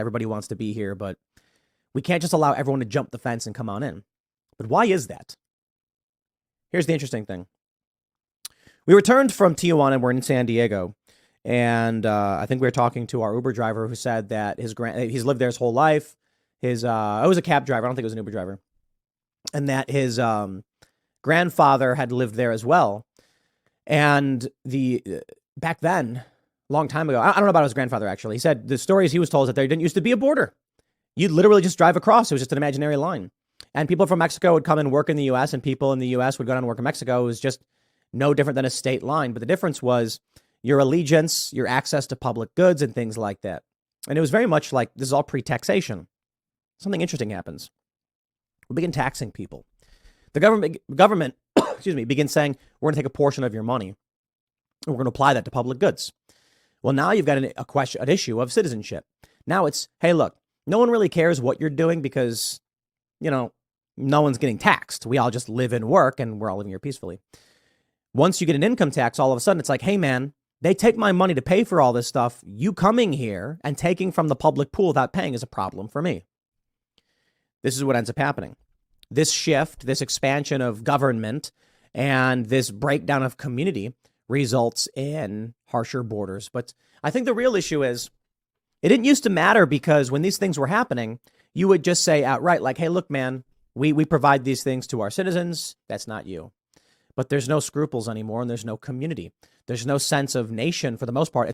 Everybody wants to be here, but we can't just allow everyone to jump the fence and come on in. But why is that? Here's the interesting thing. We returned from Tijuana and we're in San Diego. And I think we were talking to our Uber driver who said that he's lived there his whole life. It was a cab driver. I don't think it was an Uber driver. And that his grandfather had lived there as well. And back then, long time ago, I don't know about his grandfather, actually. He said the stories he was told is that there didn't used to be a border. You'd literally just drive across. It was just an imaginary line. And people from Mexico would come and work in the U.S. and people in the U.S. would go down and work in Mexico. It was just no different than a state line. But the difference was your allegiance, your access to public goods and things like that. And it was very much like this is all pre-taxation. Something interesting happens. We begin taxing people. The government excuse me, begins saying, we're going to take a portion of your money and we're going to apply that to public goods. Well, now you've got an issue of citizenship. Now it's, hey, look, no one really cares what you're doing because, no one's getting taxed. We all just live and work and we're all living here peacefully. Once you get an income tax, all of a sudden it's like, hey, man, they take my money to pay for all this stuff. You coming here and taking from the public pool without paying is a problem for me. This is what ends up happening. This shift, this expansion of government and this breakdown of community results in harsher borders. But I think the real issue is it didn't used to matter because when these things were happening, you would just say outright like, hey, look, man, we provide these things to our citizens. That's not you. But there's no scruples anymore and there's no community. There's no sense of nation for the most part.